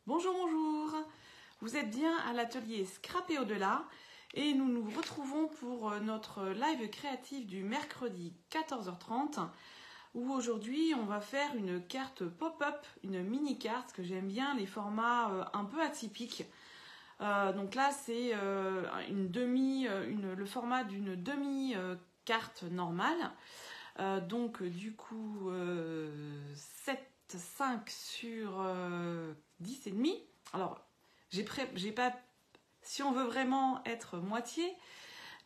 Bonjour, bonjour. Vous êtes bien à l'atelier Scrap et au-delà et nous nous retrouvons pour notre live créatif du mercredi 14h30 où aujourd'hui on va faire une carte pop-up, une mini-carte que j'aime bien, les formats un peu atypiques. Donc là c'est le format d'une demi-carte normale. Donc du coup 7,5 sur 10,5. Alors j'ai pas, si on veut vraiment être moitié,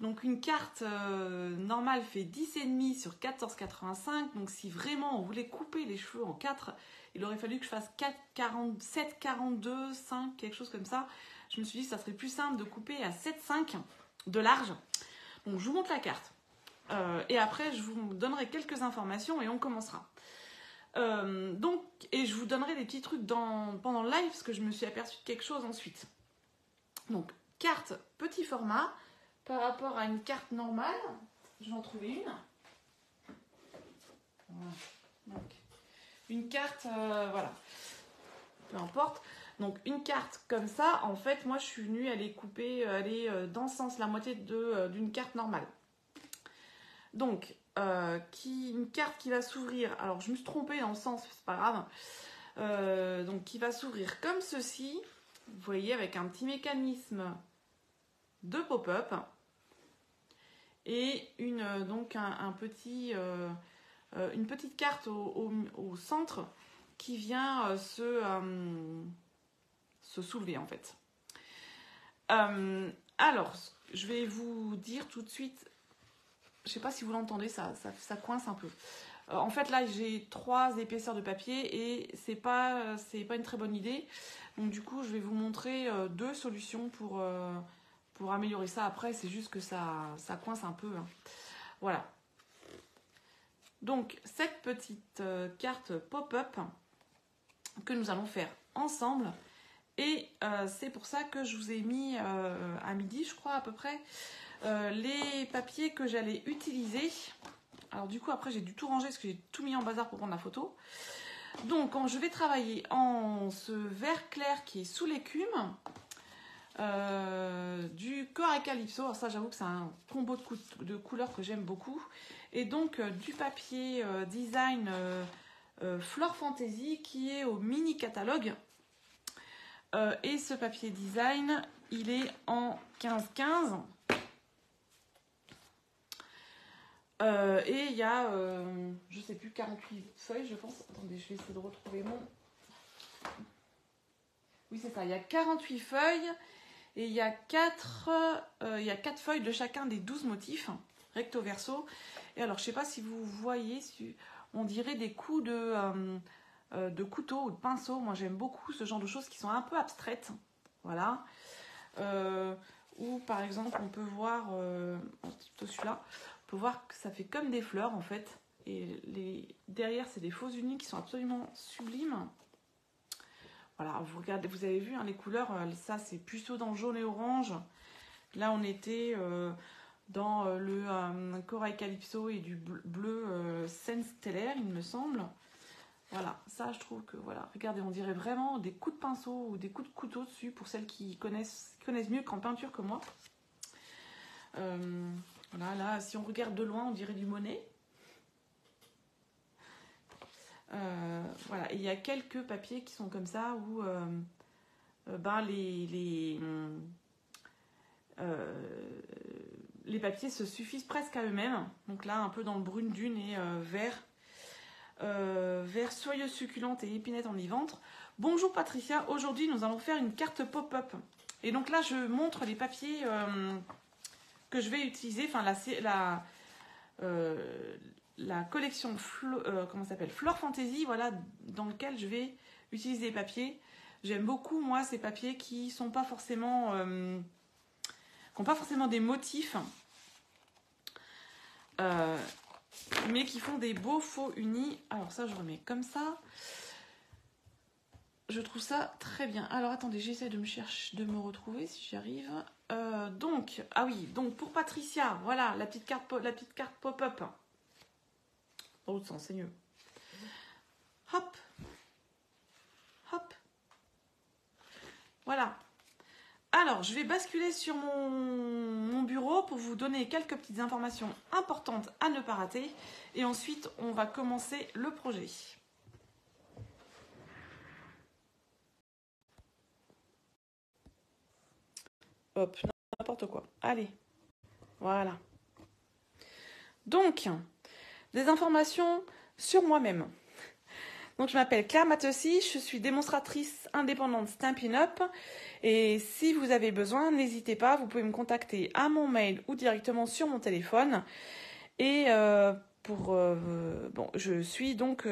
donc une carte normale fait 10,5 sur 14,85. Donc si vraiment on voulait couper les cheveux en 4, il aurait fallu que je fasse 7, 42, 5, quelque chose comme ça. Je me suis dit que ça serait plus simple de couper à 7,5 de large. Donc je vous montre la carte. Et après je vous donnerai quelques informations et on commencera. Et je vous donnerai des petits trucs pendant le live parce que je me suis aperçue de quelque chose ensuite. Donc carte petit format par rapport à une carte normale. Je vais en trouver une. Voilà. Donc, une carte, voilà. Peu importe. Donc une carte comme ça, en fait, moi je suis venue aller couper, dans ce sens, la moitié d'une carte normale. Donc, une carte qui va s'ouvrir, alors je me suis trompée dans le sens, c'est pas grave, donc qui va s'ouvrir comme ceci, vous voyez, avec un petit mécanisme de pop-up et une petite carte au centre qui vient se soulever en fait. Alors, je vais vous dire tout de suite. Je sais pas si vous l'entendez, ça coince un peu. En fait, là, j'ai 3 épaisseurs de papier et c'est pas une très bonne idée. Donc, du coup, je vais vous montrer 2 solutions pour améliorer ça. Après, c'est juste que ça coince un peu. Hein. Voilà. Donc, cette petite carte pop-up que nous allons faire ensemble. Et c'est pour ça que je vous ai mis à midi, je crois, à peu près, les papiers que j'allais utiliser. Alors du coup après j'ai dû tout ranger parce que j'ai tout mis en bazar pour prendre la photo. Donc je vais travailler en ce vert clair qui est sous l'écume, du Corail Calypso. Alors ça j'avoue que c'est un combo de couleurs que j'aime beaucoup. Et donc du papier design Fleur Fantasy qui est au mini catalogue. Et ce papier design il est en 15-15. Et il y a, je sais plus, 48 feuilles, je pense. Attendez, je vais essayer de retrouver mon... Oui, c'est ça. Il y a 48 feuilles et il y a 4 feuilles de chacun des 12 motifs, recto verso. Et alors, je sais pas si vous voyez, on dirait des coups de couteau ou de pinceau. Moi, j'aime beaucoup ce genre de choses qui sont un peu abstraites. Voilà. Ou par exemple, on peut voir, celui-là, on peut voir que ça fait comme des fleurs en fait. Et derrière, c'est des faux unis qui sont absolument sublimes. Voilà, vous regardez, vous avez vu hein, les couleurs, ça c'est plutôt dans jaune et orange. Là, on était dans le Corail Calypso et du bleu Scène Stellaire, il me semble. Voilà, ça je trouve que, voilà, regardez, on dirait vraiment des coups de pinceau ou des coups de couteau dessus pour celles qui connaissent mieux qu'en peinture que moi. Voilà, là, si on regarde de loin, on dirait du Monet. Voilà, et il y a quelques papiers qui sont comme ça où les papiers se suffisent presque à eux-mêmes. Donc là, un peu dans le brune dune et vert soyeuse succulente et épinette enivante. Bonjour Patricia, aujourd'hui nous allons faire une carte pop-up. Et donc là, je montre les papiers que je vais utiliser, enfin la collection Fleur Fantasy, voilà, dans lequel je vais utiliser les papiers. J'aime beaucoup, moi, ces papiers qui sont pas forcément qui n'ont pas forcément des motifs, mais qui font des beaux faux unis. Alors ça, je remets comme ça. Je trouve ça très bien. Alors attendez, j'essaie de me retrouver si j'y arrive. Donc pour Patricia, voilà la petite carte pop-up. Dans l'autre sens, c'est mieux. Hop, hop, Voilà. Alors, je vais basculer sur mon bureau pour vous donner quelques petites informations importantes à ne pas rater. Et ensuite, on va commencer le projet. Hop, n'importe quoi. Allez, voilà. Donc, des informations sur moi-même. Donc, je m'appelle Claire Matteussy, je suis démonstratrice indépendante Stampin' Up. Et si vous avez besoin, n'hésitez pas, vous pouvez me contacter à mon mail ou directement sur mon téléphone. Et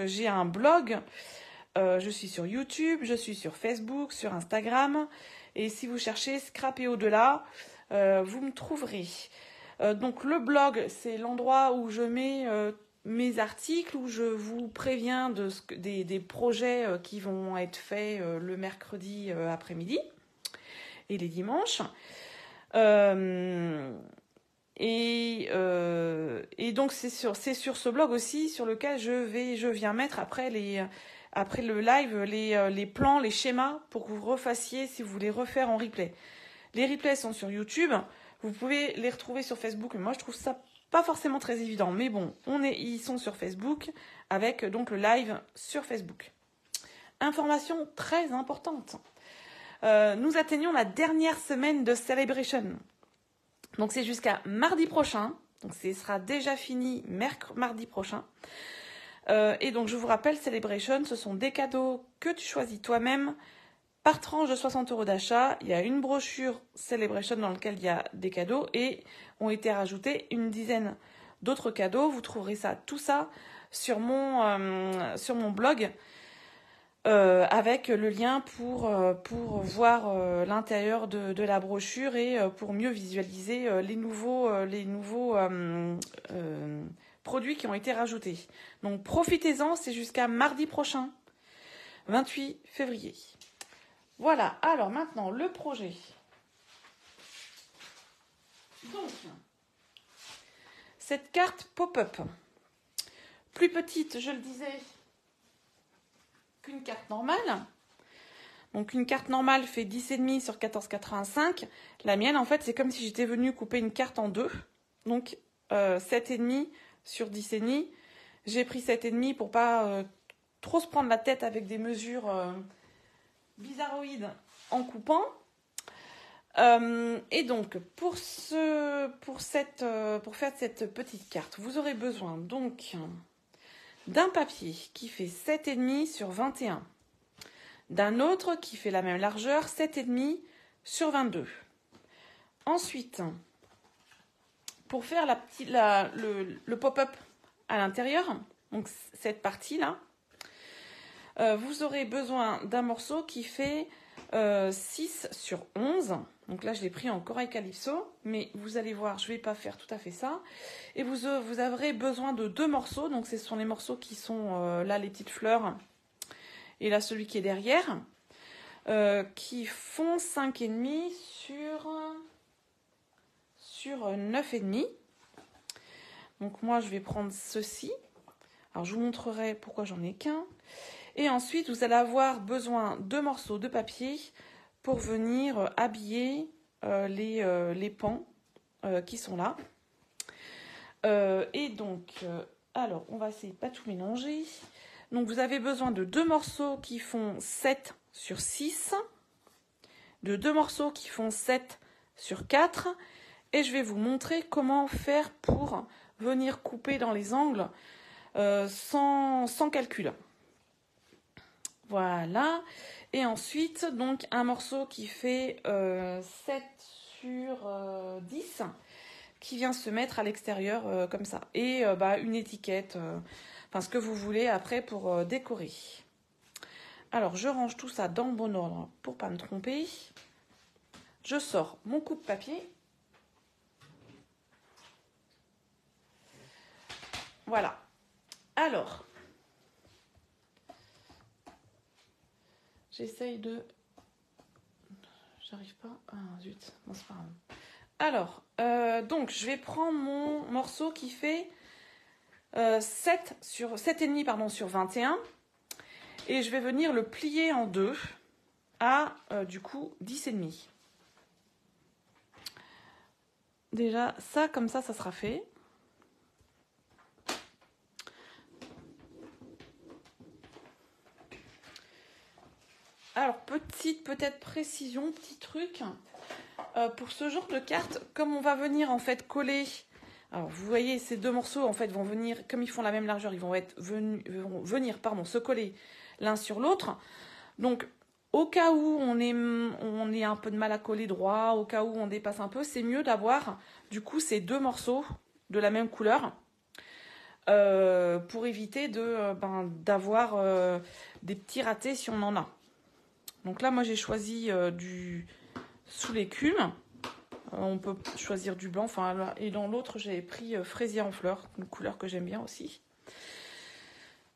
j'ai un blog, je suis sur YouTube, je suis sur Facebook, sur Instagram. Et si vous cherchez Scrap et au-delà, vous me trouverez. Donc le blog, c'est l'endroit où je mets mes articles, où je vous préviens des projets qui vont être faits le mercredi après-midi et les dimanches. Et donc c'est sur ce blog aussi sur lequel je viens mettre après le live les plans, les schémas pour que vous refassiez si vous voulez refaire en replay. Les replays sont sur YouTube, vous pouvez les retrouver sur Facebook, mais moi je trouve ça pas forcément très évident, mais bon, ils sont sur Facebook avec donc le live sur Facebook. Information très importante. Nous atteignons la dernière semaine de Celebration. Donc c'est jusqu'à mardi prochain. Donc ce sera déjà fini mardi prochain. Et donc je vous rappelle, Celebration, ce sont des cadeaux que tu choisis toi-même par tranche de 60 € d'achat. Il y a une brochure Celebration dans laquelle il y a des cadeaux et ont été rajoutés une dizaine d'autres cadeaux. Vous trouverez tout ça sur mon blog. Avec le lien pour voir l'intérieur de la brochure et pour mieux visualiser les nouveaux produits qui ont été rajoutés. Donc profitez-en, c'est jusqu'à mardi prochain, 28 février. Voilà, alors maintenant le projet. Donc, cette carte pop-up, plus petite, je le disais, qu'une carte normale. Donc une carte normale fait 10,5 sur 14,85. La mienne, en fait, c'est comme si j'étais venue couper une carte en deux. Donc 7,5 sur 10,5. J'ai pris 7,5 pour pas trop se prendre la tête avec des mesures bizarroïdes en coupant. Et donc pour faire cette petite carte, vous aurez besoin donc d'un papier qui fait 7,5 sur 21, d'un autre qui fait la même largeur, 7,5 sur 22. Ensuite, pour faire le pop-up à l'intérieur, donc cette partie-là, vous aurez besoin d'un morceau qui fait 6 sur 11. Donc là, je l'ai pris en corail calypso, mais vous allez voir, je ne vais pas faire tout à fait ça. Et vous aurez besoin de 2 morceaux. Donc ce sont les morceaux qui sont là, les petites fleurs. Et là, celui qui est derrière, qui font 5,5 sur 9,5. Donc moi, je vais prendre ceci. Alors, je vous montrerai pourquoi j'en ai qu'un. Et ensuite, vous allez avoir besoin de morceaux de papier pour venir habiller les pans qui sont là. Et donc, alors, on va essayer de pas tout mélanger. Donc, vous avez besoin de 2 morceaux qui font 7 sur 6, de 2 morceaux qui font 7 sur 4. Et je vais vous montrer comment faire pour venir couper dans les angles sans calcul. Voilà. Et ensuite, donc, un morceau qui fait 7 sur 10 qui vient se mettre à l'extérieur comme ça. Et une étiquette, enfin ce que vous voulez après pour décorer. Alors, je range tout ça dans le bon ordre pour pas me tromper. Je sors mon coupe-papier. Voilà. Alors, j'essaye de... J'arrive pas... Ah, zut. Bon, c'est pas grave. Alors, donc, je vais prendre mon morceau qui fait 7,5 sur 21. Et je vais venir le plier en deux. à du coup 10,5. Déjà, ça, comme ça sera fait. Alors, petite peut-être précision, petit truc. Pour ce genre de carte, comme on va venir en fait coller... Alors, vous voyez, ces deux morceaux en fait vont venir, comme ils font la même largeur, ils vont venir se coller l'un sur l'autre. Donc, au cas où on ait un peu de mal à coller droit, au cas où on dépasse un peu, c'est mieux d'avoir du coup ces deux morceaux de la même couleur pour éviter d'avoir des petits ratés si on en a. Donc là, moi j'ai choisi du sous l'écume. On peut choisir du blanc, et dans l'autre j'ai pris fraisier en fleurs, une couleur que j'aime bien aussi.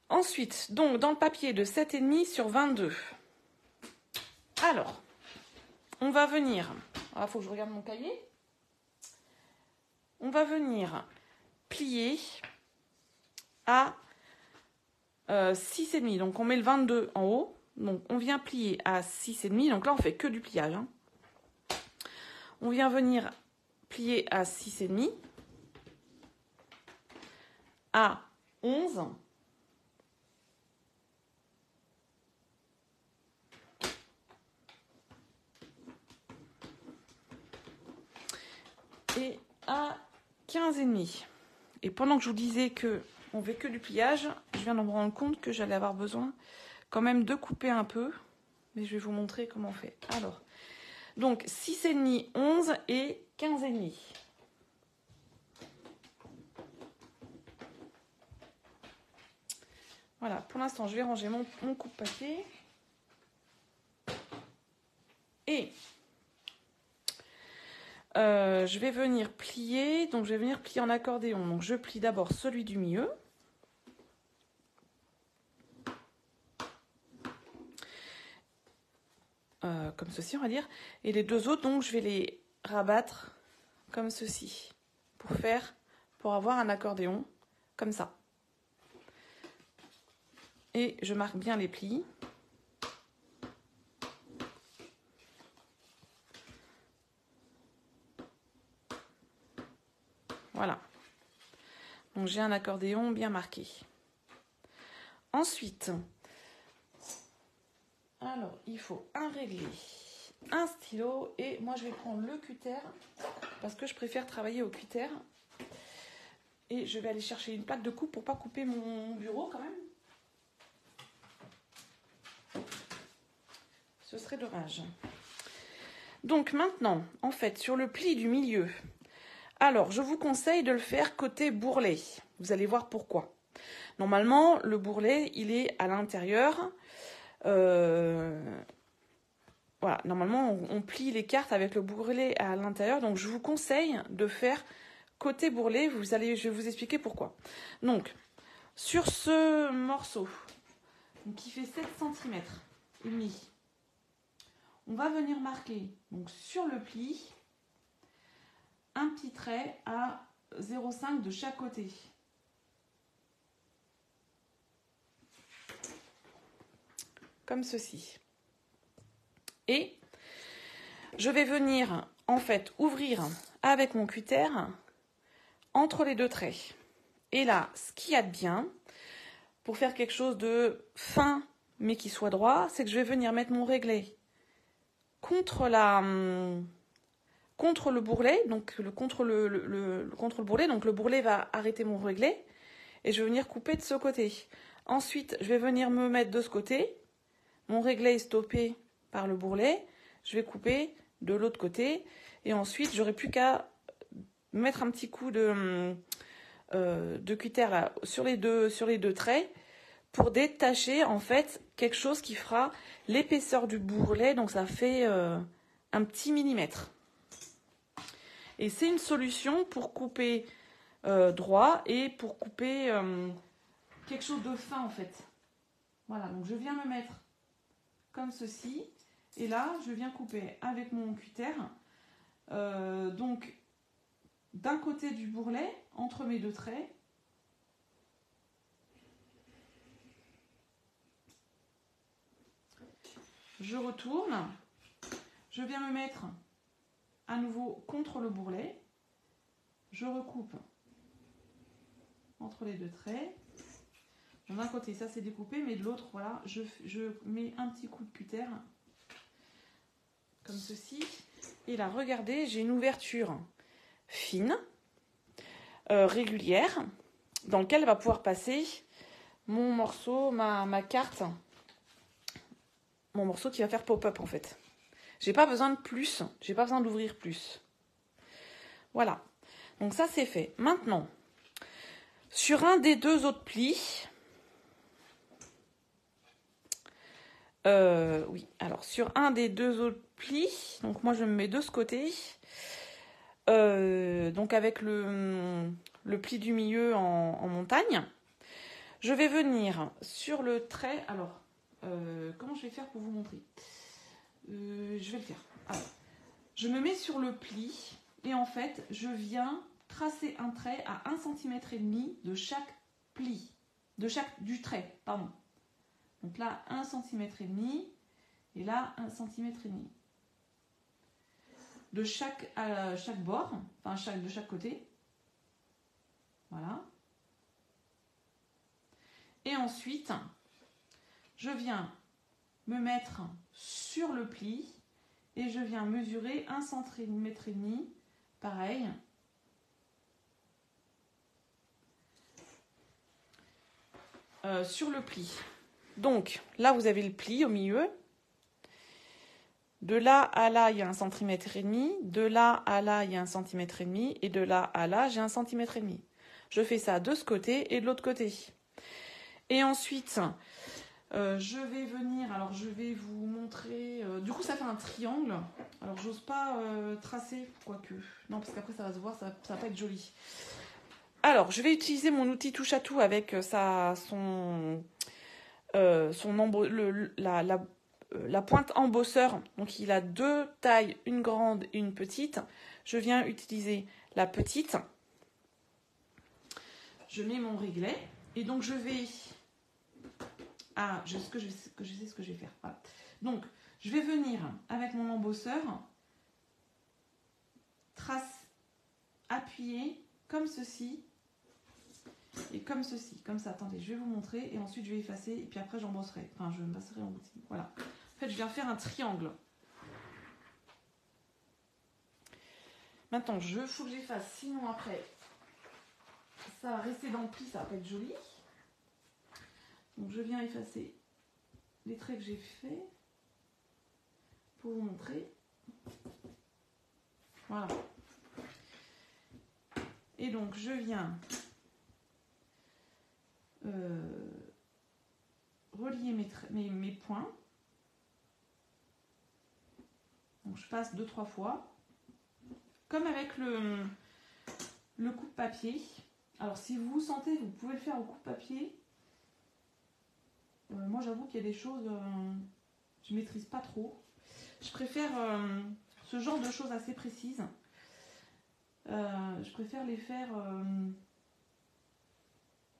Ensuite, donc dans le papier de 7,5 sur 22. Alors, on va venir, il faut que je regarde mon cahier. On va venir plier à 6,5. Donc on met le 22 en haut. Donc on vient plier à 6,5. Donc là on fait que du pliage. Hein. On vient venir plier à 6,5. À 11. Et à 15,5. Et pendant que je vous disais que on fait que du pliage, je viens de me rendre compte que j'allais avoir besoin quand même de couper un peu. Mais je vais vous montrer comment on fait. Alors, donc 6,5, 11 et 15,5. Voilà, pour l'instant, je vais ranger mon coupe-papier. Et je vais venir plier. Donc, je vais venir plier en accordéon. Donc, je plie d'abord celui du milieu. Comme ceci, on va dire. Et les deux autres, donc, je vais les rabattre comme ceci. Pour avoir un accordéon comme ça. Et je marque bien les plis. Voilà. Donc j'ai un accordéon bien marqué. Ensuite, alors il faut un réglé, un stylo et moi je vais prendre le cutter parce que je préfère travailler au cutter. Et je vais aller chercher une plaque de coupe pour pas couper mon bureau quand même. Ce serait dommage. Donc maintenant, en fait, sur le pli du milieu, alors je vous conseille de le faire côté bourrelet. Vous allez voir pourquoi. Normalement, le bourrelet, il est à l'intérieur. Voilà, normalement, on plie les cartes avec le bourrelet à l'intérieur. Donc, je vous conseille de faire côté bourrelet. Je vais vous expliquer pourquoi. Donc, sur ce morceau, qui fait 7 cm et demi, on va venir marquer donc, sur le pli un petit trait à 0,5 de chaque côté. Comme ceci. Et je vais venir en fait ouvrir avec mon cutter entre les deux traits. Et là, ce qu'il y a de bien, pour faire quelque chose de fin mais qui soit droit, c'est que je vais venir mettre mon réglé contre le bourrelet, donc contre le bourrelet, donc le bourrelet va arrêter mon réglé et je vais venir couper de ce côté. Ensuite, je vais venir me mettre de ce côté, mon réglé est stoppé par le bourrelet, je vais couper de l'autre côté et ensuite j'aurai plus qu'à mettre un petit coup de cutter là sur les deux traits pour détacher en fait quelque chose qui fera l'épaisseur du bourrelet, donc ça fait un petit millimètre. Et c'est une solution pour couper droit et pour couper quelque chose de fin en fait. Voilà, donc je viens me mettre comme ceci et là je viens couper avec mon cutter donc d'un côté du bourrelet entre mes deux traits. je retourne. Je viens me mettre à nouveau contre le bourrelet. Je recoupe entre les deux traits. D'un côté, ça c'est découpé, mais de l'autre, voilà, je mets un petit coup de cutter, comme ceci. Et là, regardez, j'ai une ouverture fine, régulière, dans laquelle va pouvoir passer mon morceau, ma carte, mon morceau qui va faire pop-up en fait. J'ai pas besoin de plus, j'ai pas besoin d'ouvrir plus. Voilà, donc ça c'est fait. Maintenant, sur un des deux autres plis, oui, alors sur un des deux autres plis, donc moi je me mets de ce côté, donc avec le pli du milieu en montagne, je vais venir sur le trait, alors comment je vais faire pour vous montrer, je vais le faire, alors, je me mets sur le pli et en fait je viens tracer un trait à 1,5 cm de chaque pli, du trait, pardon. Donc là, 1,5 cm et là, 1,5 cm. De chaque bord, enfin de chaque côté. Voilà. Et ensuite, je viens me mettre sur le pli et je viens mesurer 1,5 cm, pareil. Sur le pli. Donc, là, vous avez le pli au milieu. De là à là, il y a 1,5 cm. De là à là, il y a 1,5 cm. Et de là à là, j'ai 1,5 cm. Je fais ça de ce côté et de l'autre côté. Et ensuite, je vais venir... Alors, je vais vous montrer... du coup, ça fait un triangle. Alors, j'ose pas tracer, quoique. Non, parce qu'après, ça va se voir, ça va pas être joli. Alors, je vais utiliser mon outil touche à tout avec la pointe embosseur. Donc il a deux tailles, une grande et une petite. Je viens utiliser la petite. Je mets mon réglet et donc je vais... Ah, je sais ce que je vais faire. Voilà. Donc je vais venir avec mon embosseur, appuyer comme ceci. Et comme ceci, comme ça, attendez, je vais vous montrer et ensuite je vais effacer et puis après j'embosserai, enfin je me passerai en outil, voilà. En fait je viens faire un triangle. Maintenant il faut que j'efface, sinon après ça va rester dans le pli, ça va pas être joli. Donc je viens effacer les traits que j'ai fait pour vous montrer. Voilà. Et donc je viens relier mes points. Donc je passe 2-3 fois. Comme avec le coupe-papier. Alors si vous sentez, vous pouvez le faire au coupe-papier. Moi j'avoue qu'il y a des choses, je maîtrise pas trop. Je préfère ce genre de choses assez précises. Je préfère les faire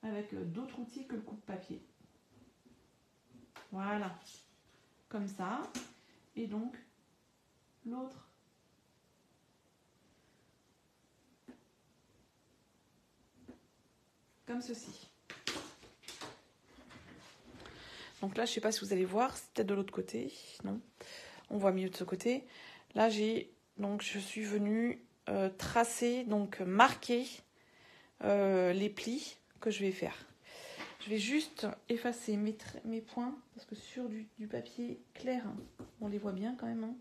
avec d'autres outils que le coupe-papier. Voilà, comme ça. Et donc, l'autre. Comme ceci. Donc là, je ne sais pas si vous allez voir, c'est peut-être de l'autre côté. Non, on voit mieux de ce côté. Là, je suis venue tracer, donc marquer les plis que je vais faire. Je vais juste effacer mes points, parce que sur du papier clair, on les voit bien quand même. Hein.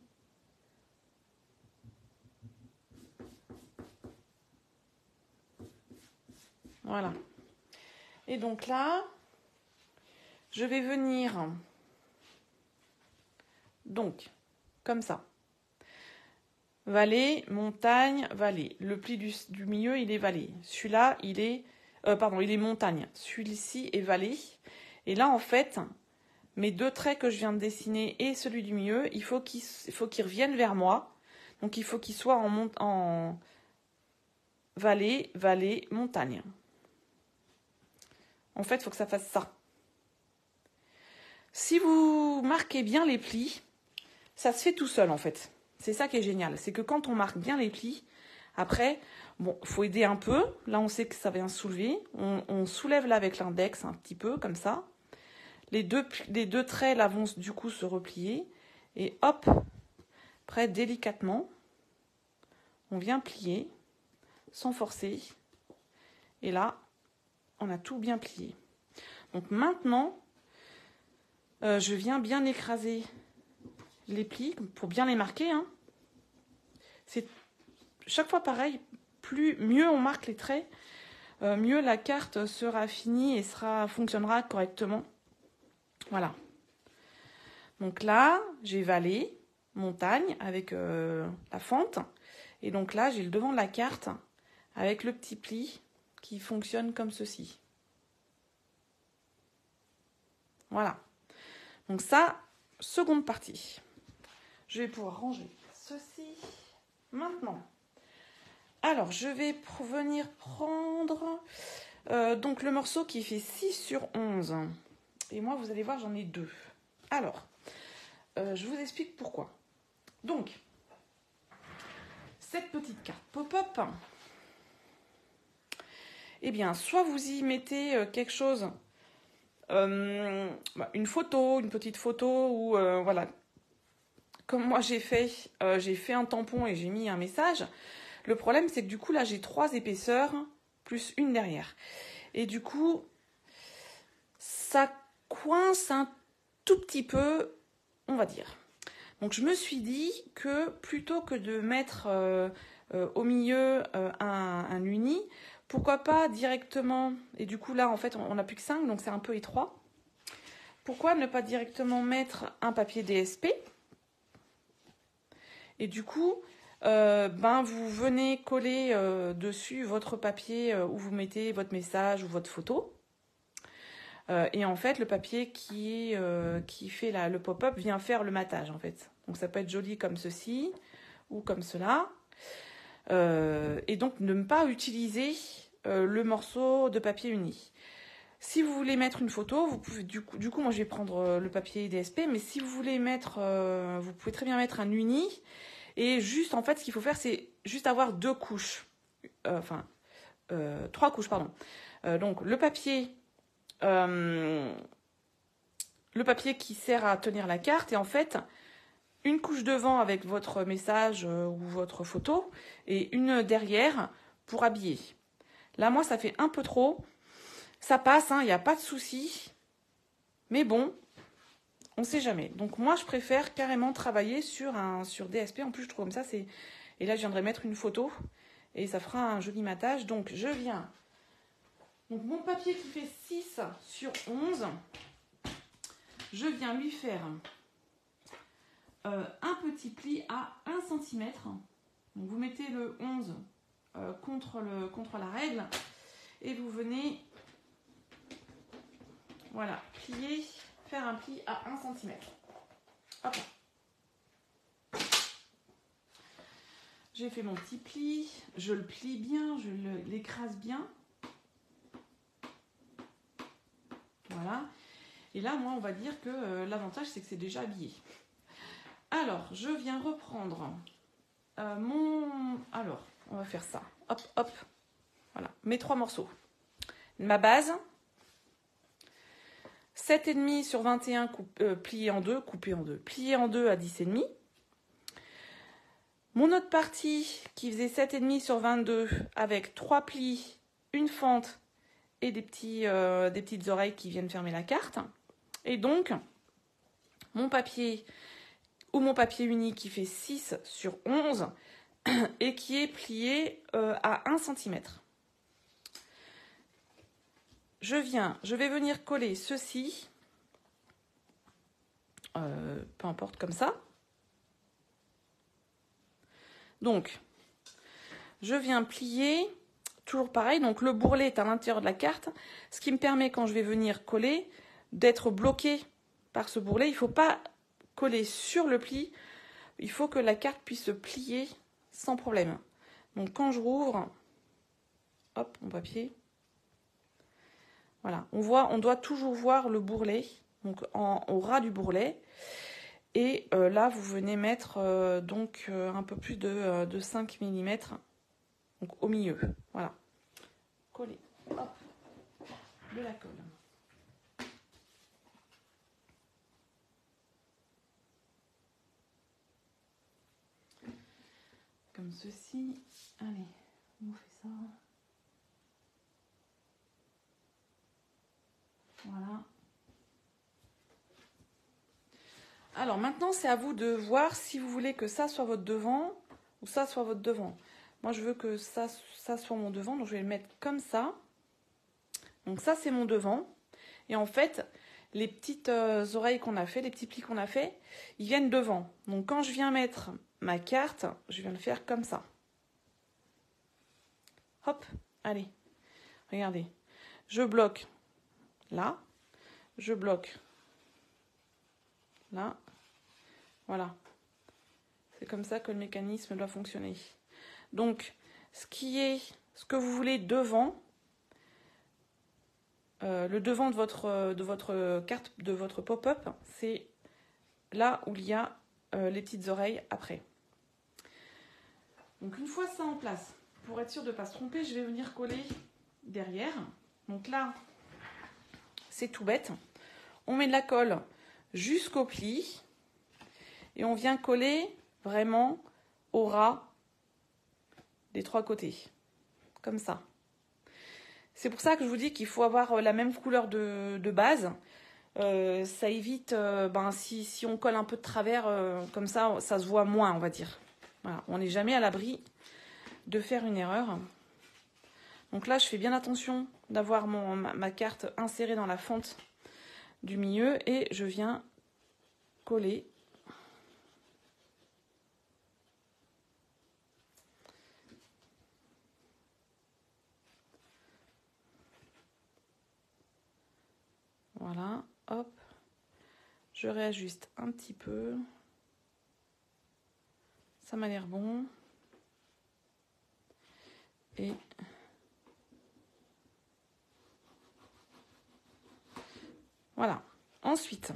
Voilà. Et donc là, je vais venir, donc, comme ça. Vallée, montagne, vallée. Le pli du milieu, il est vallée. Celui-là, il est montagne. Celui-ci est vallée. Et là, en fait, mes deux traits que je viens de dessiner et celui du milieu, il faut qu'ils reviennent vers moi. Donc, il faut qu'ils soient en vallée, vallée, montagne. En fait, il faut que ça fasse ça. Si vous marquez bien les plis, ça se fait tout seul en fait. C'est ça qui est génial. C'est que quand on marque bien les plis, après, bon, il faut aider un peu. Là, on sait que ça vient soulever. On soulève là avec l'index un petit peu, comme ça. Les deux traits là vont du coup se replier. Et hop, après, délicatement, on vient plier, sans forcer. Et là, on a tout bien plié. Donc maintenant, je viens bien écraser les plis pour bien les marquer. Hein. C'est chaque fois pareil, mieux on marque les traits, mieux la carte sera finie et fonctionnera correctement. Voilà. Donc là, j'ai vallée, montagne avec la fente. Et donc là, j'ai le devant de la carte avec le petit pli qui fonctionne comme ceci. Voilà. Donc ça, seconde partie. Je vais pouvoir ranger ceci maintenant. Alors, je vais venir prendre donc le morceau qui fait 6 sur 11. Et moi, vous allez voir, j'en ai 2. Alors, je vous explique pourquoi. Donc, cette petite carte pop-up, eh bien, soit vous y mettez quelque chose, une photo, une petite photo, ou voilà. Comme moi j'ai fait un tampon et j'ai mis un message. Le problème, c'est que du coup, là, j'ai 3 épaisseurs, plus une derrière. Et du coup, ça coince un tout petit peu, on va dire. Donc, je me suis dit que plutôt que de mettre au milieu un uni, pourquoi pas directement, et du coup, là, en fait, on n'a plus que 5, donc c'est un peu étroit. Pourquoi ne pas directement mettre un papier DSP? Et du coup, vous venez coller dessus votre papier où vous mettez votre message ou votre photo. Et en fait, le papier qui fait le pop-up vient faire le matage, en fait. Donc, ça peut être joli comme ceci ou comme cela. Et donc, ne pas utiliser le morceau de papier uni. Si vous voulez mettre une photo, vous pouvez, du coup, moi, je vais prendre le papier DSP. Mais si vous voulez mettre, vous pouvez très bien mettre un uni. Et juste, en fait, ce qu'il faut faire, c'est juste avoir 2 couches. 3 couches, pardon. Donc, le papier qui sert à tenir la carte. Et en fait, une couche devant avec votre message ou votre photo. Et une derrière pour habiller. Là, moi, ça fait un peu trop. Ça passe, il n'y a pas de souci. Mais bon, on ne sait jamais. Donc moi, je préfère carrément travailler sur DSP. En plus, je trouve comme ça, c'est... Et là, je viendrai mettre une photo. Et ça fera un joli matage. Donc, je viens... Donc, mon papier qui fait 6 sur 11, je viens lui faire un petit pli à 1 cm. Donc, vous mettez le 11 contre la règle. Et vous venez... Voilà, plier, faire un pli à 1 cm. Hop. J'ai fait mon petit pli, je le plie bien, je l'écrase bien. Voilà. Et là, moi, on va dire que l'avantage, c'est que c'est déjà habillé. Alors, je viens reprendre Alors, on va faire ça. Hop, hop. Voilà, mes 3 morceaux. Ma base... 7,5 sur 21 plié en 2, coupé en 2. Plié en 2 à 10,5. Mon autre partie qui faisait 7,5 sur 22 avec 3 plis, une fente et des petites oreilles qui viennent fermer la carte. Et donc, mon papier uni qui fait 6 sur 11 et qui est plié à 1 cm. Je vais venir coller ceci, peu importe, comme ça. Donc, je viens plier, toujours pareil, donc le bourrelet est à l'intérieur de la carte, ce qui me permet, quand je vais venir coller, d'être bloqué par ce bourrelet. Il ne faut pas coller sur le pli, il faut que la carte puisse se plier sans problème. Donc, quand je rouvre, hop, mon papier... Voilà, on doit toujours voir le bourrelet, donc au ras du bourrelet. Et là, vous venez mettre donc un peu plus de 5 mm donc au milieu. Voilà. Coller. Hop. De la colle. Comme ceci. Allez, on fait ça. Voilà. Alors maintenant, c'est à vous de voir si vous voulez que ça soit votre devant ou ça soit votre devant. Moi, je veux que ça soit mon devant, donc je vais le mettre comme ça. Donc ça, c'est mon devant. Et en fait, les petites oreilles qu'on a fait, les petits plis qu'on a fait, ils viennent devant. Donc quand je viens mettre ma carte, je viens le faire comme ça. Hop, allez, regardez. Je bloque là, je bloque là, voilà. C'est comme ça que le mécanisme doit fonctionner. Donc, ce que vous voulez devant, le devant de votre carte, de votre pop-up, c'est là où il y a les petites oreilles après. Donc une fois ça en place, pour être sûr de ne pas se tromper, je vais venir coller derrière. Donc là, c'est tout bête. On met de la colle jusqu'au pli et on vient coller vraiment au ras des 3 côtés, comme ça. C'est pour ça que je vous dis qu'il faut avoir la même couleur de base. Ça évite, si on colle un peu de travers, comme ça se voit moins, on va dire. Voilà, on n'est jamais à l'abri de faire une erreur. Donc là, je fais bien attention d'avoir ma carte insérée dans la fente du milieu et je viens coller. Voilà, hop. Je réajuste un petit peu. Ça m'a l'air bon. Et voilà. Ensuite,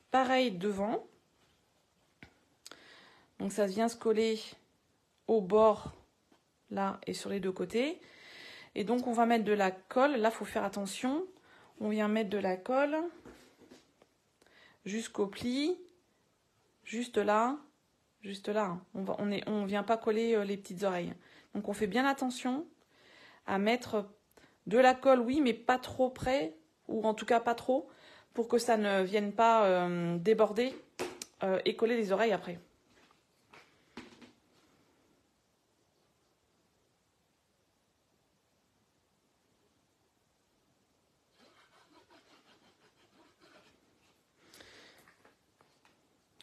pareil devant. Donc ça vient se coller au bord, là, et sur les 2 côtés. Et donc on va mettre de la colle. Là, il faut faire attention. On vient mettre de la colle jusqu'au pli, juste là. Juste là, on vient pas coller les petites oreilles. Donc on fait bien attention à mettre de la colle, oui, mais pas trop près, ou en tout cas pas trop, pour que ça ne vienne pas déborder et coller les oreilles après.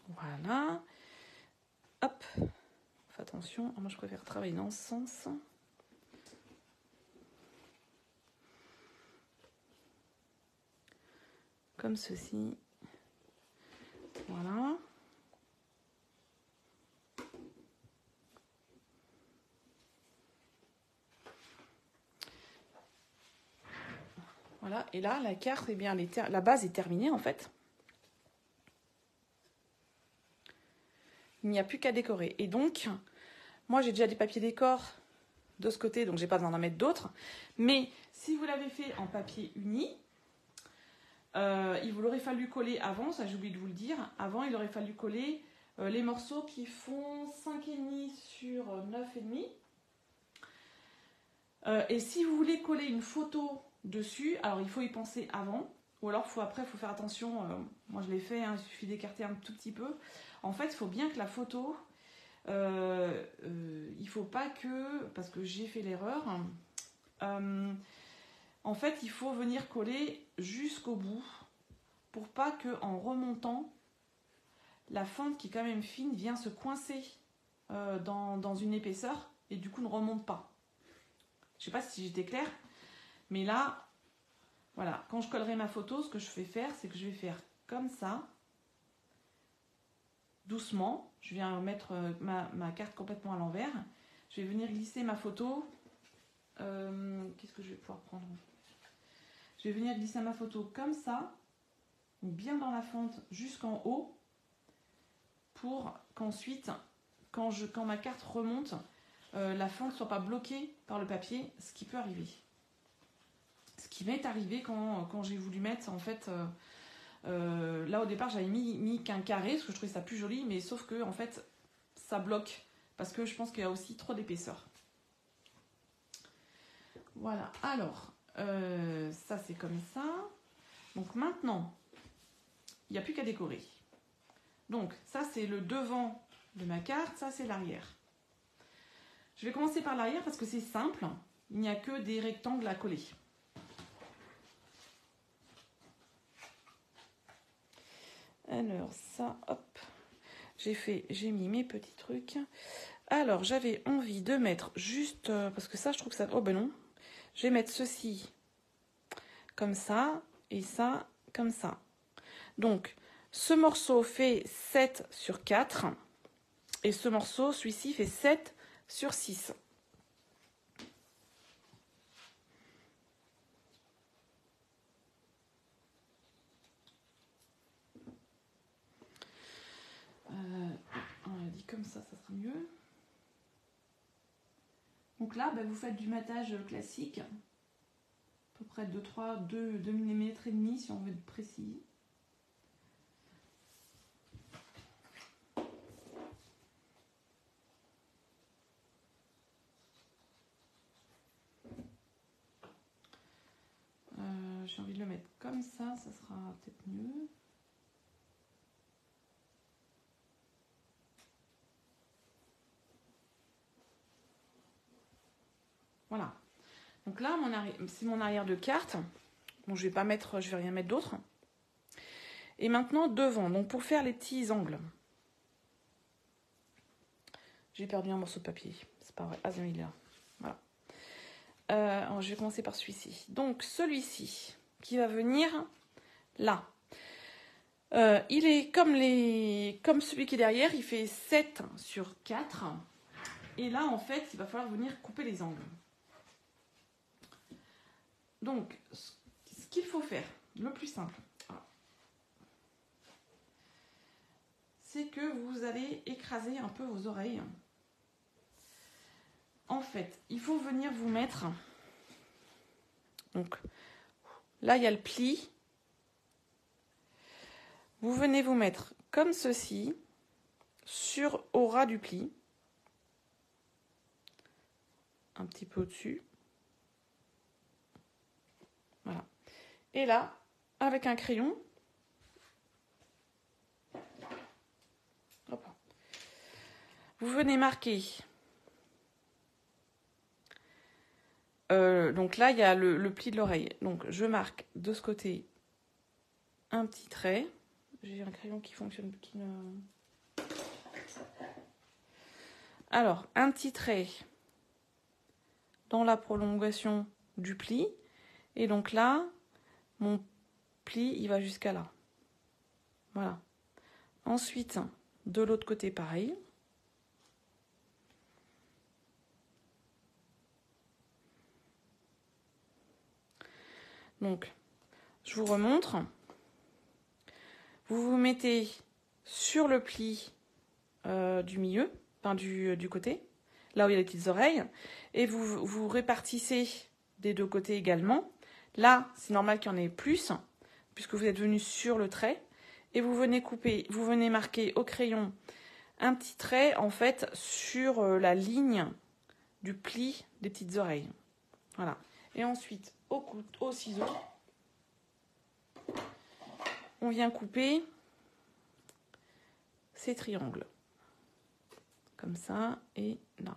Voilà. Hop. Fais attention. Moi, je préfère travailler dans ce sens. Comme ceci. Voilà. Voilà. Et là, la carte, eh bien, la base est terminée, en fait. Il n'y a plus qu'à décorer. Et donc, moi, j'ai déjà des papiers décor de ce côté, donc j'ai pas besoin d'en mettre d'autres. Mais si vous l'avez fait en papier uni, il vous aurait fallu coller avant, ça j'ai oublié de vous le dire, avant il aurait fallu coller les morceaux qui font 5,5 sur 9,5. Et si vous voulez coller une photo dessus, alors il faut y penser avant, ou alors après il faut faire attention, moi je l'ai fait, hein, il suffit d'écarter un tout petit peu. En fait, il faut bien que la photo, il faut pas que, parce que j'ai fait l'erreur, en fait il faut venir coller jusqu'au bout pour pas que en remontant, la fente qui est quand même fine vient se coincer dans une épaisseur et du coup ne remonte pas. Je sais pas si j'étais claire, mais là, voilà, quand je collerai ma photo, ce que je vais faire, c'est que je vais faire comme ça, doucement. Je viens mettre ma carte complètement à l'envers. Je vais venir glisser ma photo. Qu'est-ce que je vais pouvoir prendre? Je vais venir glisser ma photo comme ça, bien dans la fente jusqu'en haut. pour qu'ensuite, quand ma carte remonte, la fente ne soit pas bloquée par le papier, ce qui peut arriver. Ce qui m'est arrivé quand j'ai voulu mettre, en fait, là au départ j'avais mis qu'un carré, parce que je trouvais ça plus joli, mais sauf que en fait ça bloque, parce que je pense qu'il y a aussi trop d'épaisseur. Voilà, alors, ça c'est comme ça. Donc maintenant, il n'y a plus qu'à décorer. Donc ça c'est le devant de ma carte, ça c'est l'arrière. Je vais commencer par l'arrière parce que c'est simple, il n'y a que des rectangles à coller. Alors ça, hop, j'ai mis mes petits trucs. Alors j'avais envie de mettre juste, parce que ça je trouve que ça, oh ben non, je vais mettre ceci comme ça et ça comme ça. Donc ce morceau fait 7 sur 4 et ce morceau, celui-ci, fait 7 sur 6. On a dit comme ça sera mieux. Donc là, vous faites du matage classique, à peu près 2 mm et demi si on veut être précis. J'ai envie de le mettre comme ça sera peut-être mieux. Voilà. Donc là, c'est mon arrière de carte. Bon, je vais rien mettre d'autre. Et maintenant, devant. Donc pour faire les petits angles. J'ai perdu un morceau de papier. C'est pas vrai. Ah, il est là. Voilà. Alors, je vais commencer par celui-ci. Donc celui-ci, qui va venir là. Il est comme celui qui est derrière, il fait 7 sur 4. Et là, en fait, il va falloir venir couper les angles. Donc, ce qu'il faut faire, le plus simple, c'est que vous allez écraser un peu vos oreilles. En fait, il faut venir vous mettre... Donc, là, il y a le pli. Vous venez vous mettre comme ceci, au ras du pli. Un petit peu au-dessus. Voilà. Et là, avec un crayon, hop, vous venez marquer. Donc là, il y a le pli de l'oreille. Donc, je marque de ce côté un petit trait. J'ai un crayon qui fonctionne, Alors, un petit trait dans la prolongation du pli. Et donc là, mon pli, il va jusqu'à là. Voilà. Ensuite, de l'autre côté, pareil. Donc, je vous remontre. Vous vous mettez sur le pli du milieu, enfin du côté, là où il y a les petites oreilles, et vous répartissez des deux côtés également. Là, c'est normal qu'il y en ait plus, puisque vous êtes venu sur le trait, et vous venez marquer au crayon un petit trait, en fait, sur la ligne du pli des petites oreilles. Voilà. Et ensuite, au ciseau, on vient couper ces triangles. Comme ça, et là.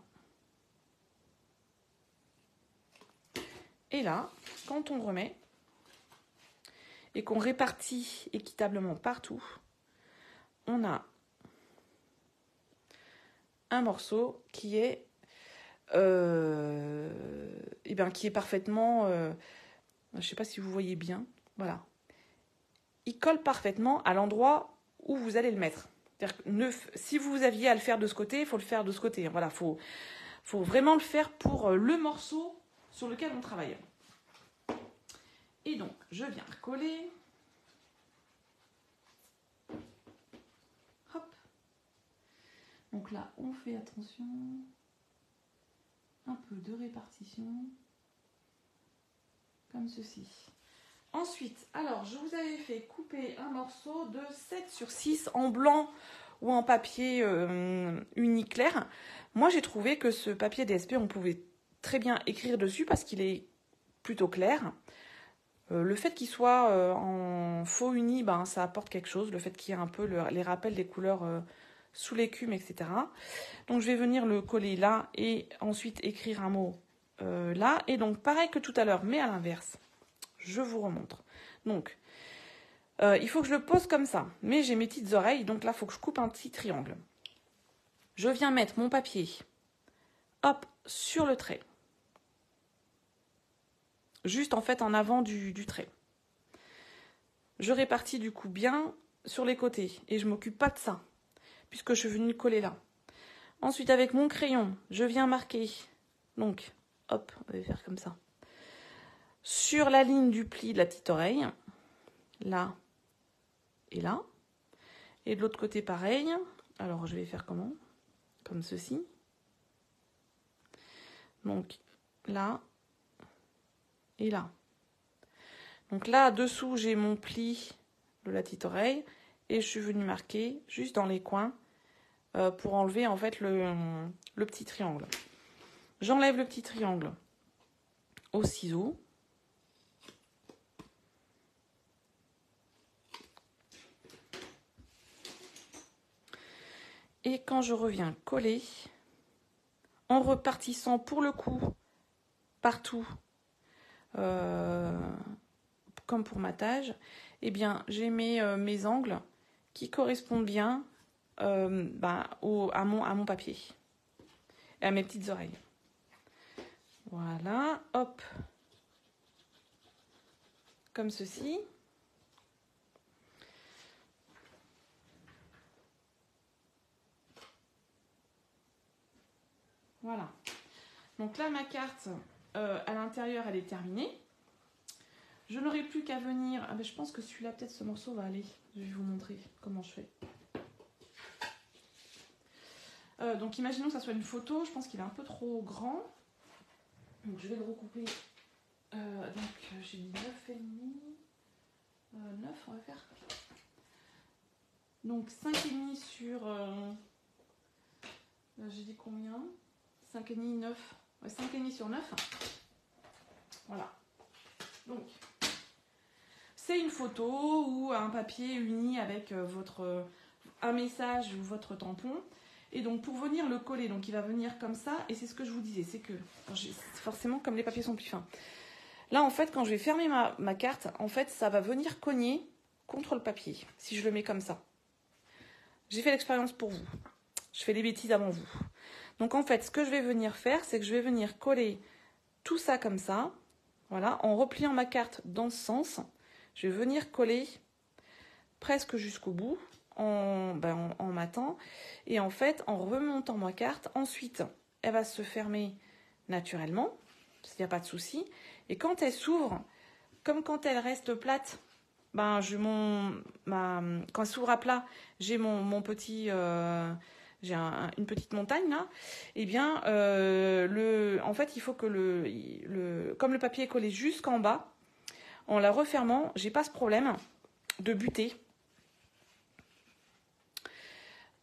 Et là, quand on remet, et qu'on répartit équitablement partout, on a un morceau qui est, qui est parfaitement... je ne sais pas si vous voyez bien. Voilà. Il colle parfaitement à l'endroit où vous allez le mettre. Si vous aviez à le faire de ce côté, il faut le faire de ce côté. Voilà, faut vraiment le faire pour le morceau sur lequel on travaille. Et donc, je viens recoller. Hop. Donc là, on fait attention. Un peu de répartition. Comme ceci. Ensuite, alors, je vous avais fait couper un morceau de 7 sur 6 en blanc ou en papier uni clair. Moi, j'ai trouvé que ce papier DSP, on pouvait très bien écrire dessus parce qu'il est plutôt clair. Le fait qu'il soit en faux uni, ben, ça apporte quelque chose. Le fait qu'il y ait un peu les rappels des couleurs sous l'écume, etc. Donc, je vais venir le coller là et ensuite écrire un mot là. Et donc, pareil que tout à l'heure, mais à l'inverse. Je vous remontre. Donc, il faut que je le pose comme ça. Mais j'ai mes petites oreilles, donc là, il faut que je coupe un petit triangle. Je viens mettre mon papier, hop, sur le trait. Juste, en fait, en avant du trait. Je répartis du coup bien sur les côtés. Et je ne m'occupe pas de ça, puisque je suis venue le coller là. Ensuite, avec mon crayon, je viens marquer. Donc, hop, on va faire comme ça. Sur la ligne du pli de la petite oreille, là et là. Et de l'autre côté, pareil. Alors, je vais faire comment? Comme ceci. Donc, là et là. Donc là, dessous, j'ai mon pli de la petite oreille. Et je suis venue marquer juste dans les coins pour enlever, en fait, le petit triangle. J'enlève le petit triangle au ciseau. Et quand je reviens coller, en repartissant pour le coup partout, comme pour ma tâche, eh bien j'ai mes angles qui correspondent bien à mon papier et à mes petites oreilles. Voilà, hop, comme ceci. Voilà. Donc là, ma carte, à l'intérieur, elle est terminée. Je n'aurai plus qu'à venir... Ah ben, je pense que celui-là, peut-être ce morceau va aller. Je vais vous montrer comment je fais. Donc, imaginons que ça soit une photo. Je pense qu'il est un peu trop grand. Donc, je vais le recouper. J'ai dit 9,5. 9, on va faire. Donc, 5,5 sur... j'ai dit combien? 5,5, 9. Ouais, 5,5 sur 9. Voilà. Donc, c'est une photo ou un papier uni avec un message ou votre tampon. Et donc, pour venir le coller, donc il va venir comme ça. Et c'est ce que je vous disais, c'est que, forcément, comme les papiers sont plus fins. Là, en fait, quand je vais fermer ma carte, en fait, ça va venir cogner contre le papier, si je le mets comme ça. J'ai fait l'expérience pour vous. Je fais les bêtises avant vous. Donc, en fait, ce que je vais venir faire, c'est que je vais venir coller tout ça comme ça. Voilà, en repliant ma carte dans ce sens, je vais venir coller presque jusqu'au bout en matant. Et en fait, en remontant ma carte, ensuite, elle va se fermer naturellement, il n'y a pas de souci. Et quand elle s'ouvre, comme quand elle reste plate, quand elle s'ouvre à plat, j'ai mon petit... j'ai une petite montagne là, et bien en fait il faut que comme le papier est collé jusqu'en bas, en la refermant, j'ai pas ce problème de buter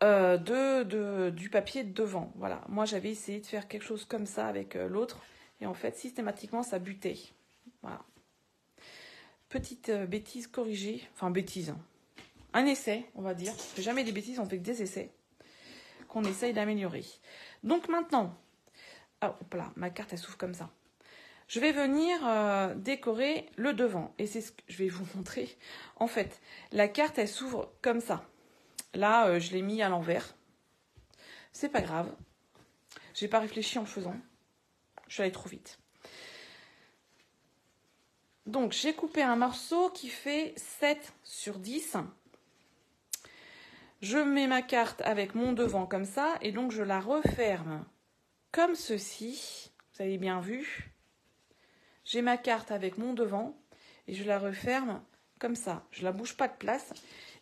du papier devant. Voilà, moi j'avais essayé de faire quelque chose comme ça avec l'autre, et en fait systématiquement ça butait. Voilà. Petite bêtise corrigée, enfin bêtise, hein. Un essai on va dire, on fait jamais des bêtises, on fait que des essais qu'on essaye d'améliorer. Donc maintenant, hop là, ma carte elle s'ouvre comme ça. Je vais venir décorer le devant. Et c'est ce que je vais vous montrer. En fait, la carte elle s'ouvre comme ça. Là, je l'ai mis à l'envers. C'est pas grave. J'ai pas réfléchi en le faisant. Je suis allée trop vite. Donc, j'ai coupé un morceau qui fait 7 sur 10. Je mets ma carte avec mon devant comme ça, et donc je la referme comme ceci. Vous avez bien vu. J'ai ma carte avec mon devant, et je la referme comme ça. Je la bouge pas de place,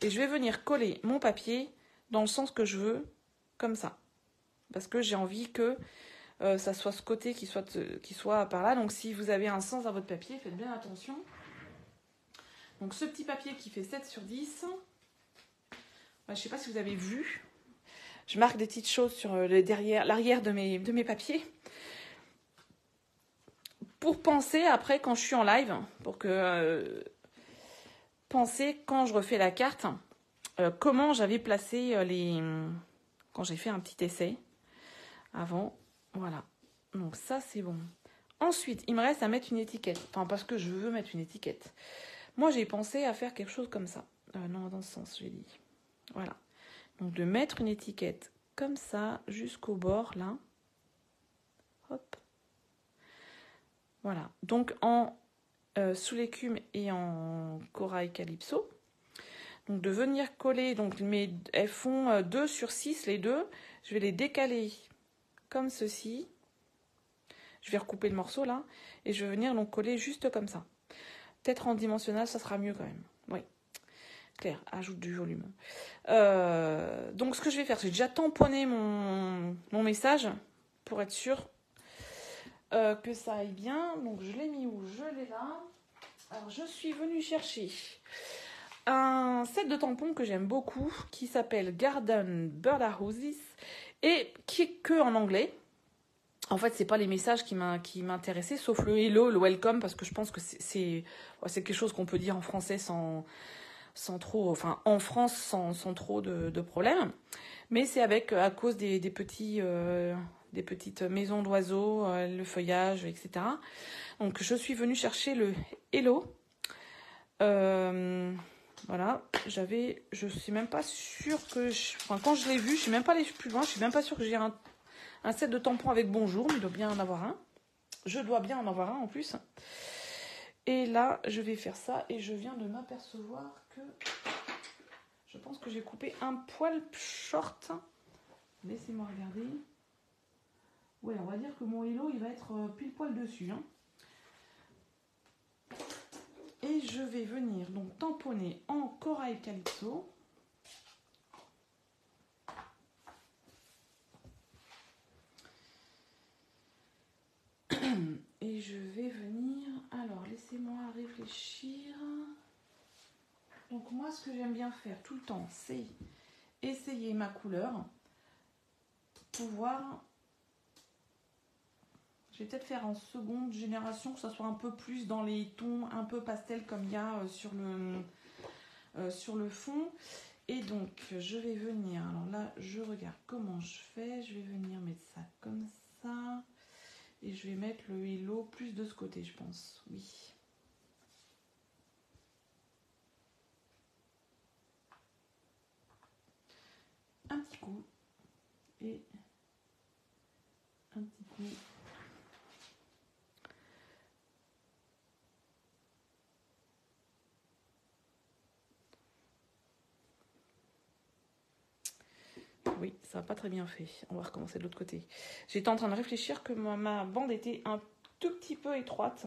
et je vais venir coller mon papier dans le sens que je veux, comme ça. parce que j'ai envie que ça soit ce côté qui soit par là. Donc si vous avez un sens à votre papier, faites bien attention. Donc ce petit papier qui fait 7 sur 10, je ne sais pas si vous avez vu, je marque des petites choses sur l'arrière de mes papiers pour penser après quand je suis en live, pour que penser quand je refais la carte, comment j'avais placé quand j'ai fait un petit essai avant. Voilà, donc ça c'est bon. Ensuite, il me reste à mettre une étiquette, enfin parce que je veux mettre une étiquette. Moi j'ai pensé à faire quelque chose comme ça. Non, dans ce sens, j'ai dit. Voilà. Donc de mettre une étiquette comme ça jusqu'au bord là. Hop. Voilà. Donc en sous l'écume et en corail calypso. Donc de venir coller, donc elles font 2 sur 6 les deux. Je vais les décaler comme ceci. Je vais recouper le morceau là. Et je vais venir donc coller juste comme ça. Peut-être en dimensionnel, ça sera mieux quand même. Oui. Claire, ajoute du volume. Donc ce que je vais faire, c'est déjà tamponner mon message pour être sûr que ça aille bien. Donc je l'ai mis où? Je l'ai là. Alors je suis venue chercher un set de tampons que j'aime beaucoup qui s'appelle Garden Birdhouses et qui est que en anglais. En fait, c'est pas les messages qui m'intéressaient, sauf le hello, le welcome, parce que je pense que c'est quelque chose qu'on peut dire en français sans trop, enfin en France sans trop de problèmes. Mais c'est à cause des petites maisons d'oiseaux, le feuillage, etc. Donc je suis venue chercher le hello. Voilà, je suis même pas sûre que quand je l'ai vu, je suis même pas allée plus loin, je suis même pas sûre que j'ai un set de tampons avec bonjour, mais il doit bien en avoir un. Je dois bien en avoir un en plus. Et là, je vais faire ça et je viens de m'apercevoir que je pense que j'ai coupé un poil short. Laissez-moi regarder. Ouais, on va dire que mon hello, il va être pile poil dessus. Hein. Et je vais venir donc tamponner en corail calypso. Et je vais venir... Alors, laissez-moi réfléchir. Donc moi, ce que j'aime bien faire tout le temps, c'est essayer ma couleur. Pouvoir... Je vais peut-être faire en seconde génération, que ça soit un peu plus dans les tons un peu pastel comme il y a sur le fond. Et donc, je vais venir... Alors là, je regarde comment je fais. Je vais venir mettre ça comme ça. Et je vais mettre le hello plus de ce côté, je pense. Oui. Un petit coup. Et un petit coup. Oui, ça n'a pas très bien fait. On va recommencer de l'autre côté. J'étais en train de réfléchir que ma bande était un tout petit peu étroite.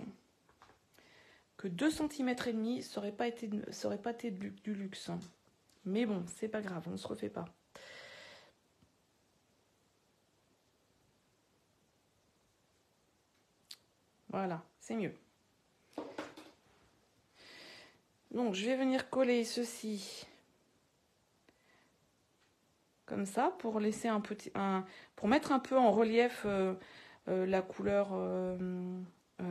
Que 2,5 cm, ça aurait pas été du luxe. Mais bon, c'est pas grave, on ne se refait pas. Voilà, c'est mieux. Donc, je vais venir coller ceci comme ça pour laisser pour mettre un peu en relief la couleur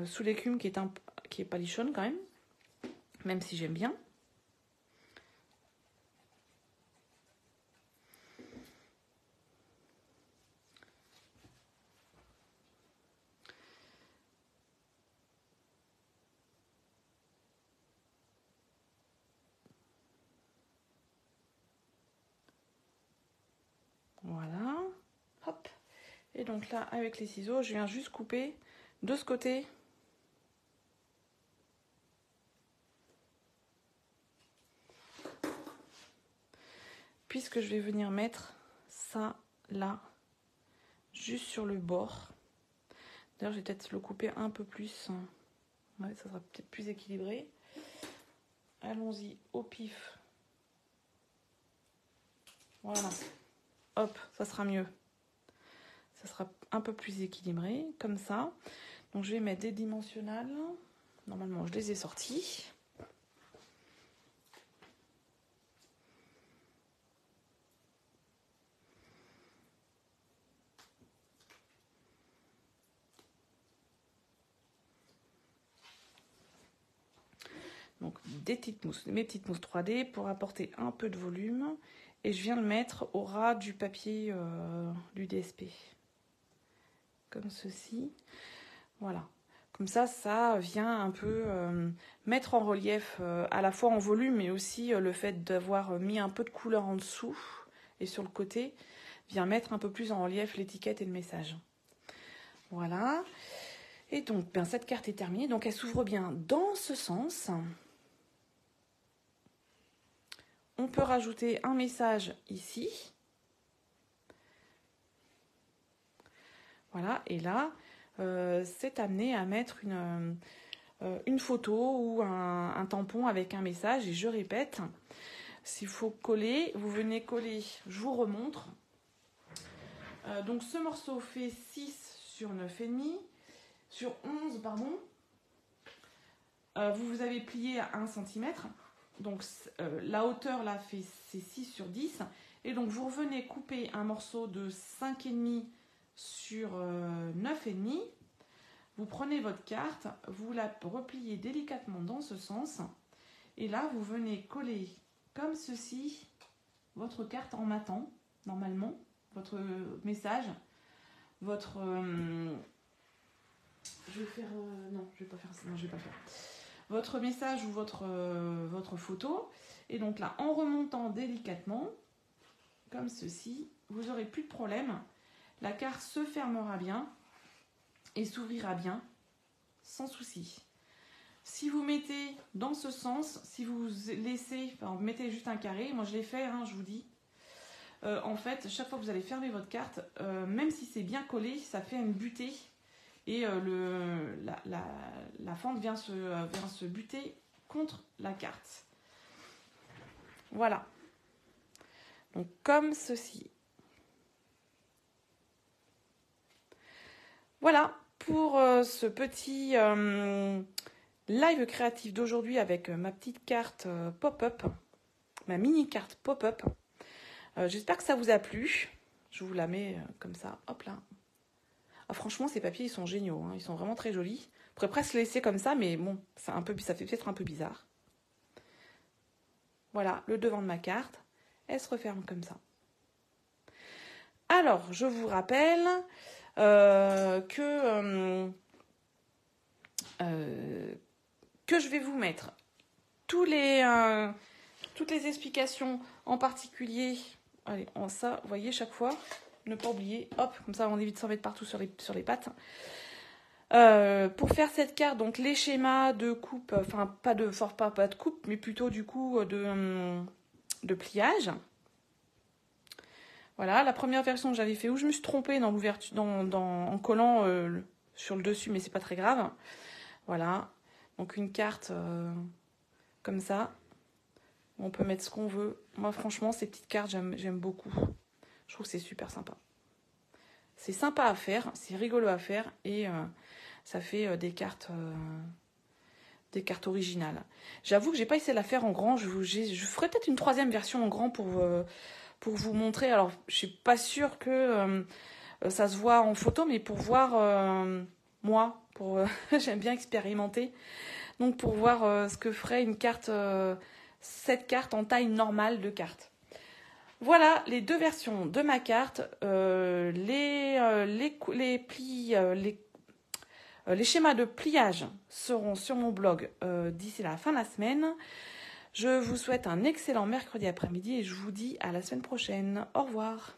sous l'écume qui est palichonne quand même si j'aime bien. Voilà, hop. Et donc là, avec les ciseaux, je viens juste couper de ce côté. Puisque je vais venir mettre ça là, juste sur le bord. D'ailleurs, je vais peut-être le couper un peu plus. Ouais, ça sera peut-être plus équilibré. Allons-y au pif. Voilà. Hop, ça sera mieux. Ça sera un peu plus équilibré, comme ça. Donc je vais mettre des dimensionnels. Normalement, je les ai sortis. Donc des petites mousses, mes petites mousses 3D pour apporter un peu de volume. Et je viens le mettre au ras du papier du DSP. Comme ceci. Voilà. Comme ça vient un peu mettre en relief à la fois en volume, mais aussi le fait d'avoir mis un peu de couleur en dessous et sur le côté, vient mettre un peu plus en relief l'étiquette et le message. Voilà. Et donc, cette carte est terminée. Donc, elle s'ouvre bien dans ce sens. On peut rajouter un message ici. Voilà. Et là, c'est amené à mettre une photo ou un tampon avec un message. Et je répète, s'il faut coller, vous venez coller, je vous remontre. Donc ce morceau fait 6 sur 9,5, sur 11, pardon. Vous avez plié à 1 cm. Donc la hauteur là c'est 6 sur 10. Et donc vous revenez couper un morceau de 5,5 sur 9,5. Vous prenez votre carte, vous la repliez délicatement dans ce sens. Et là, vous venez coller comme ceci votre carte en matant, normalement, votre message, votre... je vais faire... non, je vais pas faire ça. Non, je vais pas faire. Votre message ou votre photo. Et donc là, en remontant délicatement, comme ceci, vous n'aurez plus de problème. La carte se fermera bien et s'ouvrira bien, sans souci. Si vous mettez dans ce sens, si vous laissez, enfin, mettez juste un carré, moi je l'ai fait, hein, je vous dis. En fait, chaque fois que vous allez fermer votre carte, même si c'est bien collé, ça fait une butée. Et la fente vient se buter contre la carte. Voilà. Donc comme ceci. Voilà pour ce petit live créatif d'aujourd'hui avec ma petite carte pop-up, ma mini carte pop-up. J'espère que ça vous a plu. Je vous la mets comme ça, hop là. Ah, franchement, ces papiers, ils sont géniaux, hein. Ils sont vraiment très jolis. On pourrait presque les laisser comme ça, mais bon, ça fait peut-être un peu bizarre. Voilà, le devant de ma carte. Elle se referme comme ça. Alors, je vous rappelle que je vais vous mettre toutes les explications, en particulier, allez, en ça, vous voyez, chaque fois, ne pas oublier, hop, comme ça on évite de s'en mettre partout sur les pattes. Pour faire cette carte, donc les schémas de coupe, enfin pas de coupe, mais plutôt du coup de pliage. Voilà, la première version que j'avais fait où je me suis trompée dans l'ouverture, en collant sur le dessus, mais c'est pas très grave. Voilà, donc une carte comme ça. On peut mettre ce qu'on veut. Moi, franchement, ces petites cartes, j'aime beaucoup. Je trouve que c'est super sympa. C'est sympa à faire, c'est rigolo à faire et ça fait des cartes originales. J'avoue que j'ai pas essayé de la faire en grand. Je ferai peut-être une 3e version en grand pour vous montrer. Alors, je suis pas sûre que ça se voit en photo, mais pour voir moi, j'aime bien expérimenter. Donc, pour voir ce que ferait une carte, cette carte en taille normale de carte. Voilà les 2 versions de ma carte. Les schémas de pliage seront sur mon blog d'ici la fin de la semaine. Je vous souhaite un excellent mercredi après-midi et je vous dis à la semaine prochaine. Au revoir.